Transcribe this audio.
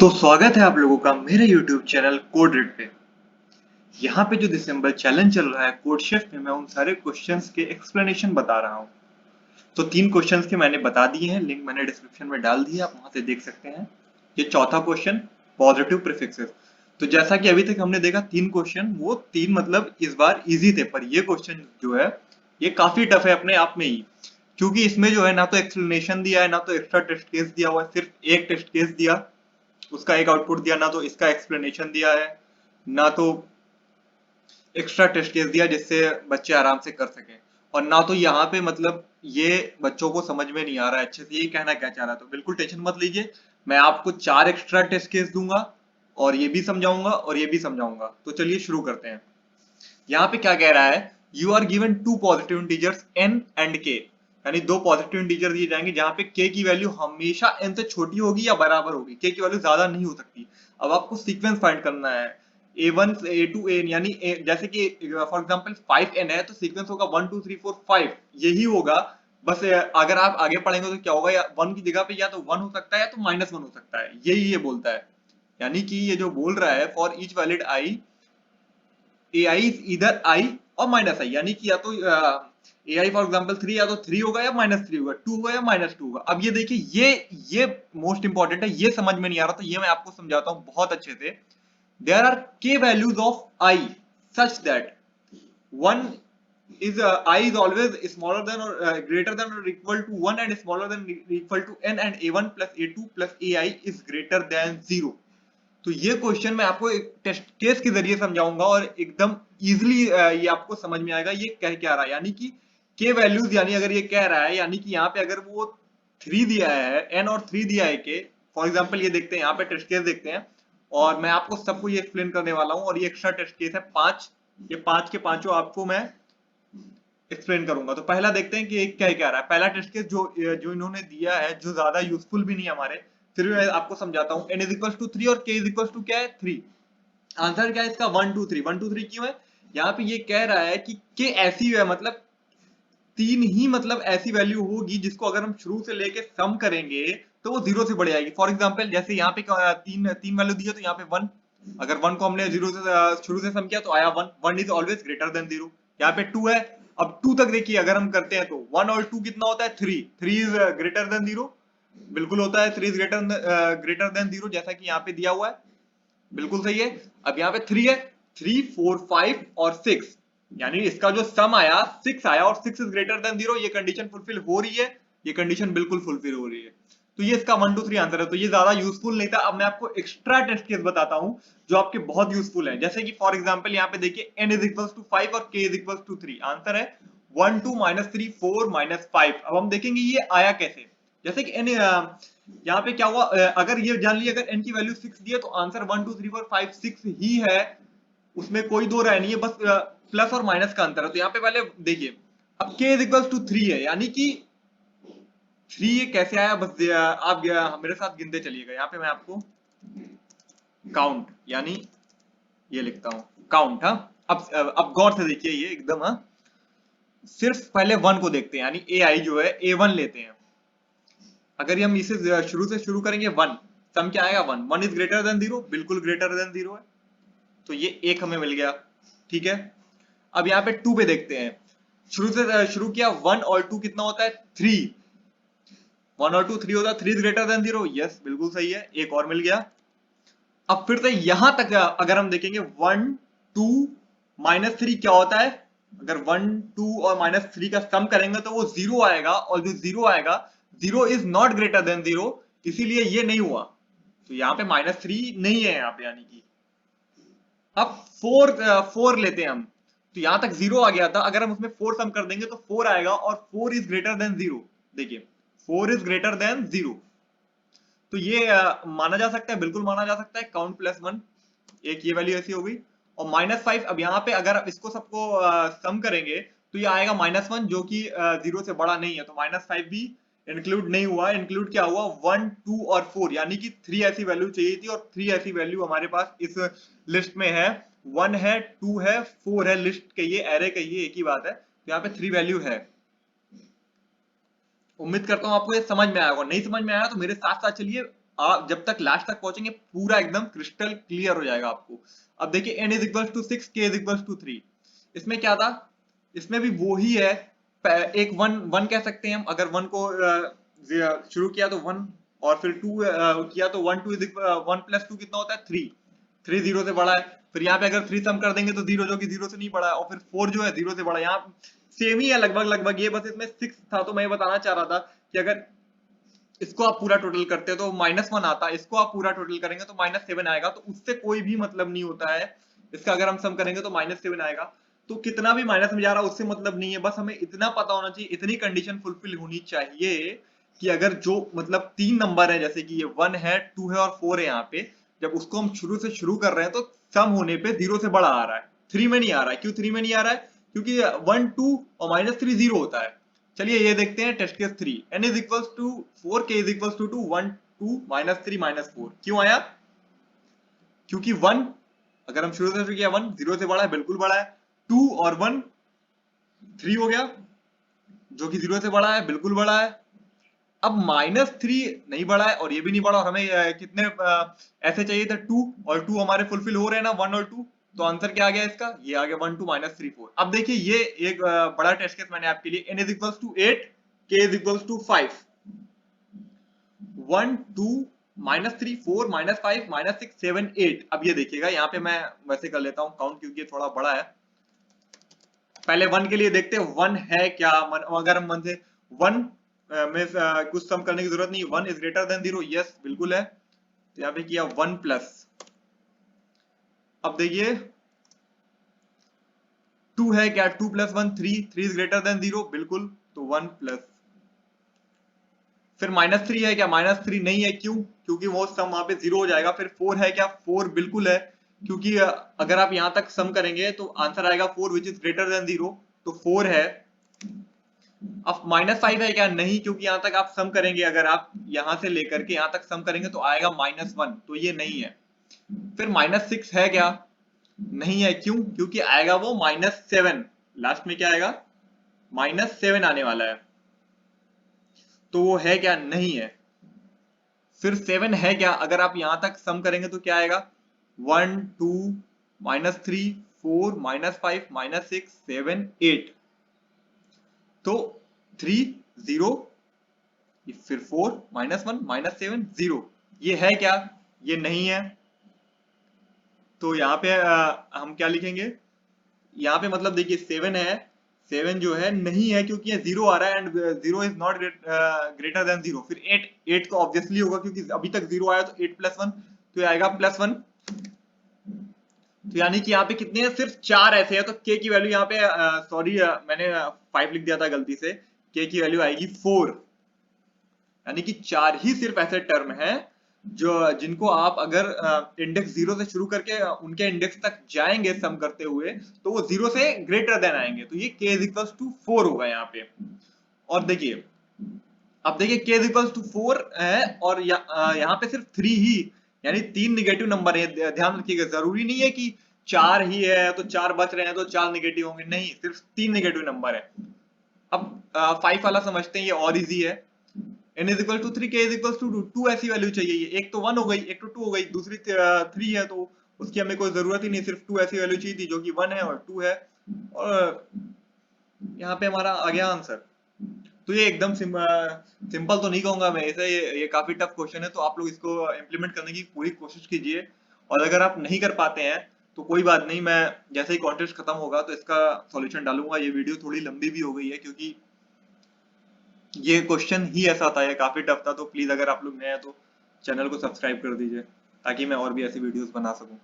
तो स्वागत है आप लोगों का मेरे YouTube चैनल कोड रेड पे। यहाँ पे जो दिसंबर चैलेंज चल रहा है कोड शेफ में, मैं उन सारे क्वेश्चंस के एक्सप्लेनेशन बता रहा हूँ। तो 3 क्वेश्चंस के मैंने बता दिए हैं, लिंक मैंने डिस्क्रिप्शन में डाल दी है, आप वहां से देख सकते हैं। ये चौथा क्वेश्चन, पॉजिटिव प्रीफिक्सेस। तो जैसा कि अभी तक हमने देखा 3 क्वेश्चन, वो 3 मतलब इस बार इजी थे, पर ये क्वेश्चन जो है ये काफी टफ है अपने आप में ही, क्योंकि इसमें जो है ना तो एक्सप्लेनेशन दिया है, ना तो एक्स्ट्रा टेस्ट केस दिया हुआ है, सिर्फ एक टेस्ट केस दिया, उसका एक आउटपुट दिया, ना तो इसका एक्सप्लेनेशन दिया है, ना तो एक्स्ट्रा टेस्ट केस दिया जिससे बच्चे आराम से कर सकें, और ना तो यहाँ पे मतलब ये बच्चों को समझ में नहीं आ रहा है अच्छे से ये कहना क्या चाह रहा है। तो बिल्कुल टेंशन मत लीजिए, मैं आपको 4 एक्स्ट्रा टेस्ट केस दूंगा और ये भी समझाऊंगा और ये भी समझाऊंगा। तो चलिए शुरू करते हैं। यहाँ पे क्या कह रहा है, you are given two positive integers n and k, यानी दो पॉजिटिव इंटीजर दिए जाएंगे जहां पे k की वैल्यू हमेशा n से छोटी होगी या बराबर होगी, k की वैल्यू ज्यादा नहीं हो सकती। अब आपको सीक्वेंस फाइंड करना है, a1 से a2 n, यानी जैसे कि फॉर एग्जांपल 5n है तो सीक्वेंस होगा 1 2 3 4 5, यही होगा। बस अगर आप आगे पढ़ेंगे तो क्या होगा, या 1 की जगह पे या तो 1 हो सकता है या तो -1 हो सकता है, यही ये बोलता है। यानी कि ये जो बोल रहा है for each valid i ai is either i और -i, यानी कि या तो ai फॉर एग्जांपल 3 या तो 3 होगा या -3 होगा, 2 होगा या -2 होगा। अब ये देखिए, ये मोस्ट इंपॉर्टेंट है, ये समझ में नहीं आ रहा तो ये मैं आपको समझाता हूं बहुत अच्छे से। There are k values of i such that one is I is always smaller than or greater than or equal to 1 and smaller than or equal to n, and a1 plus a2 plus ai is greater than 0। तो ये question मैं आपको एक test case के जरिए समझाऊंगा और एकदम इजीली ये आपको समझ में आएगा ये कह क्या रहा है। यानी कि के वैल्यूज, यानी अगर ये कह रहा है, यानी कि यहाँ पे अगर वो 3 दिया है n और 3 दिया है के, फॉर एग्जांपल ये देखते हैं, यहाँ पे टेस्ट केस देखते हैं और मैं आपको सबको ये एक्सप्लेन करने वाला हूँ। और ये एक्स्ट्रा टेस्ट केस है 5, ये 5 के पांचों आपको मैं एक्सप्लेन करूंगा। तो पहला देखते हैं कि एक क्या कह रहा है। पहला टेस्ट केस जो इन्होंने दिया है, जो ज्यादा यूजफुल भी नहीं हमारे, फिर मैं आपको समझाता हूँ। n इज इक्वल टू 3 और k इज इक्वल टू क्या है 3। आंसर क्या है इसका 1 2 3। 1 2 3 क्यों है, यहाँ पे ये कह रहा है कि k ऐसी है, मतलब 3 ही मतलब ऐसी वैल्यू होगी जिसको अगर हम शुरू से लेके सम करेंगे तो वो 0 से बढ़ जाएगी। फॉर एग्जाम्पल जैसे यहाँ पे तीन तीन वैल्यू दी है, तो यहाँ पे 1, अगर 1 को हमने 0 से शुरू से सम किया तो आया 1। 1 इज ऑलवेज ग्रेटर देन 0। यहाँ पे 2 है, अब 2 तक देखिए अगर हम करते हैं तो 1 और 2 कितना होता है 3। 3 इज ग्रेटर देन 0, बिल्कुल होता है 3 इज ग्रेटर देन 0, जैसा कि यहाँ पे दिया हुआ है, बिल्कुल सही है। अब यहाँ पे 3 है, 3 4 5 और 6, यानी इसका जो सम आया 6 आया और 6 इज ग्रेटर देन 0, ये कंडीशन फुलफिल हो रही है, ये कंडीशन बिल्कुल फुलफिल हो रही है। तो ये इसका 1 2 3 आंसर है। तो ये ज्यादा यूजफुल नहीं था। अब मैं आपको एक्स्ट्रा टेस्ट केस बताता हूं जो आपके बहुत यूजफुल है। जैसे कि फॉर एग्जांपल यहाँ पे देखिए n इज इक्वल टू 5 और k is equal to 3। Answer है 1 2 -3 4 -5। अब हम देखेंगे ये आया कैसे। जैसे कि n यहाँ पे क्या हुआ, अगर ये जान लिया अगर n की वैल्यू 6 दी है तो आंसर 1 2 3 4 5 6 ही है, उसमें कोई दो राय नहीं है, बस प्लस और माइनस का अंतर है। तो यहाँ पे पहले देखिए, अब k इज इक्वल टू 3 है, यानी कि 3 ये कैसे आया, बस आप मेरे साथ गिनते चलिएगा। यहाँ पे मैं आपको काउंट, यानी ये लिखता हूं काउंट। हाँ, अब गौर से देखिए ये एकदम, हाँ, सिर्फ पहले 1 को देखते हैं, यानी ai जो है a1 लेते हैं। अगर हम इसे शुरू से शुरू करेंगे 1, सम क्या आएगा 1। 1 इज ग्रेटर देन 0, बिल्कुल ग्रेटर देन 0 है, तो ये एक हमें मिल गया, ठीक है। अब यहाँ पे 2 पे देखते हैं, शुरू से शुरू किया 1 और 2 कितना होता है 3। 1 और 2 3 होता है, 3 इज ग्रेटर देन 0, यस बिल्कुल सही है, एक और मिल गया। अब फिर से यहां तक अगर हम देखेंगे 1 2 -3 क्या होता है, अगर 1 2 और -3 का सम करेंगे तो वो 0 आएगा, और जो 0 आएगा 0 इज नॉट ग्रेटर देन 0, इसीलिए ये नहीं हुआ। तो यहाँ पे -3 नहीं है यहाँ पे, यानी कि अब 4 लेते हैं हम, तो यहां तक 0 आ गया था, अगर हम उसमें 4 सम कर देंगे तो 4 आएगा, और 4 इज ग्रेटर देन 0। देखिए 4 इज ग्रेटर देन 0, तो ये माना जा सकता है, बिल्कुल माना जा सकता है। काउंट प्लस 1, एक ये वैल्यू ऐसी हो गई। और -5, अब यहाँ पे अगर इसको सबको सम करेंगे तो ये आएगा -1, जो कि 0 से बड़ा नहीं है, तो -5 भी इंक्लूड नहीं हुआ। इंक्लूड क्या हुआ 1 2 और 4, यानी कि 3 ऐसी वैल्यू चाहिए थी, और 3 ऐसी वैल्यू हमारे पास इस लिस्ट में है। 1 है, 2 है, 4 है, लिस्ट कहिए एरे कहिए, एक ही बात है। तो यहाँ पे 3 वैल्यू है। उम्मीद करता हूं आपको ये समझ में आया होगा, नहीं समझ में आया तो मेरे साथ साथ चलिए, आप जब तक लास्ट तक पहुंचेंगे पूरा एकदम क्रिस्टल क्लियर हो जाएगा आपको। अब देखिए n is equal to 6, k is equal to 3। इसमें क्या था, इसमें भी वो ही है, एक वन कह सकते हैं हम, अगर वन को शुरू किया तो वन, और फिर टू किया तो one, two is one plus two कितना होता है 3, 3 जीरो से बड़ा है। फिर यहाँ पे अगर 3 सम कर देंगे तो जीरो जो कि जीरो से नहीं बड़ा है, और फिर 4 जो है जीरो से बड़ा है। यहाँ सेम ही है लगभग लगभग, ये बस इसमें 6 था। तो मैं ये बताना चाह रहा था कि अगर इसको आप पूरा टोटल करते हो तो -1 आता है, इसको आप पूरा टोटल करेंगे तो -7 आएगा। तो उससे कोई भी मतलब नहीं होता है, इसका अगर हम सम करेंगे तो -7 आएगा। तो कितना भी माइनस में जा रहा है उससे मतलब नहीं है, बस हमें इतना पता होना चाहिए, इतनी कंडीशन फुलफिल होनी चाहिए कि अगर जो मतलब 3 नंबर है, जैसे कि ये 1 है, 2 है और 4 है, यहाँ पे जब उसको हम शुरू से शुरू कर रहे हैं तो सम होने पे 0 से बड़ा आ रहा है, 3 में नहीं आ रहा है। क्यों 3 में नहीं आ रहा है? क्योंकि 1 2 और -3 0 होता है। चलिए ये देखते हैं test case 3। n is equals to 4, k is equals to 1 2 -3 -4। क्यों आया? क्योंकि 1 अगर हम शुरू से शुरू किया 1 0 से बड़ा है, बिल्कुल बड़ा है। 2 और 1 3 हो गया, जो कि 0 से बड़ा है, बिल्कुल बड़ा है। अब -3 नहीं बड़ा है और ये भी नहीं बड़ा, और हमें कितने ऐसे चाहिए थे 2, और 2 हमारे फुलफिल हो रहे हैं ना 1 और 2। तो आंसर क्या आ गया इसका? ये आ गया 1 2 -3 4। अब देखिए ये एक बड़ा टेस्ट केस मैंने आपके लिए, n is equals to 8, k is equals to 5। 1 2 -3 4 -5 -6 7 8। अब ये देखिएगा, यहाँ पे मैं वैसे कर लेता हूँ काउंट क्योंकि ये थोड़ा बड़ा है। पहले 1 के लिए देखते हैं 1 है क्या। अगर हम 1 से 1 में कुछ सम करने की जरूरत नहीं, 1 इज ग्रेटर देन 0, यस बिल्कुल है। तो यहाँ पे किया 1 प्लस। अब देखिए 2 है क्या, 2 प्लस 1 3, 3 इज ग्रेटर देन 0, बिल्कुल, तो 1 प्लस। फिर -3 है क्या, -3 नहीं है। क्यों? क्योंकि वो सम वहां पे 0 हो जाएगा। फिर 4 है क्या, 4 बिल्कुल है, क्योंकि अगर आप यहां तक सम करेंगे तो आंसर आएगा 4 विच इज ग्रेटर देन 0, तो 4 है। अब -5 है क्या, नहीं, क्योंकि यहां तक आप सम करेंगे, अगर आप यहां से लेकर के यहां तक सम करेंगे तो आएगा -1, तो ये नहीं है। फिर -6 है क्या, नहीं है। क्यों? क्योंकि आएगा वो -7, लास्ट में क्या आएगा, -7 आने वाला है, तो वो है क्या, नहीं है। फिर 7 है क्या, अगर आप यहां तक सम करेंगे तो क्या आएगा, 1 2 -3 4 -5 -6 7 8। तो 3 0, फिर 4 -1 -7 0, ये है क्या, ये नहीं है। तो यहाँ पे हम क्या लिखेंगे, यहाँ पे मतलब देखिए 7 है, 7 जो है नहीं है, क्योंकि ये 0 आ रहा है and 0 is not greater than 0। फिर 8, 8 तो ऑब्वियसली होगा क्योंकि अभी तक 0 आया, तो 8 प्लस 1, तो ये आएगा +1। तो यानी कि यहाँ पे कितने हैं, सिर्फ 4 ऐसे हैं। तो k की वैल्यू यहाँ पे सॉरी मैंने 5 लिख दिया था गलती से, k की वैल्यू आएगी 4। यानी कि 4 ही सिर्फ ऐसे टर्म हैं जो जिनको आप अगर इंडेक्स 0 से शुरू करके उनके इंडेक्स तक जाएंगे सम करते हुए, तो वो 0 से ग्रेटर देन आएंगे। तो ये k इज 4 होगा यहाँ पे। और देखिए, अब देखिए k इज 4 है, और यहाँ पे सिर्फ 3 ही, यानी 3 निगेटिव नंबर है। ध्यान रखिएगा, जरूरी नहीं है कि 4 ही है तो 4 बच रहे हैं तो 4 निगेटिव होंगे, नहीं, सिर्फ 3 निगेटिव नंबर है। अब 5 वाला समझते हैं, ये और इजी है। n is equal to 3, k is equal to 2 ऐसी वैल्यू चाहिए। ये एक तो 1 हो गई, एक तो 2 हो गई, दूसरी 3 है, तो उसकी हमें कोई जरूरत ही नहीं, सिर्फ 2 ऐसी वैल्यू चाहिए थी जो कि 1 है और 2 है, और यहाँ पे हमारा आ गया आंसर। तो ये एकदम सिंपल तो नहीं कहूंगा मैं इसे, ये काफी टफ क्वेश्चन है, तो आप लोग इसको इम्प्लीमेंट करने की पूरी कोशिश कीजिए। और अगर आप नहीं कर पाते हैं तो कोई बात नहीं, मैं जैसे ही कॉन्टेस्ट खत्म होगा तो इसका सॉल्यूशन डालूंगा। ये वीडियो थोड़ी लंबी भी हो गई है क्योंकि ये क्वेश्चन ही ऐसा था, ये काफी टफ था। तो प्लीज अगर आप लोग नए हैं तो चैनल को सब्सक्राइब कर दीजिए ताकि मैं और भी ऐसी वीडियोस बना सकूं।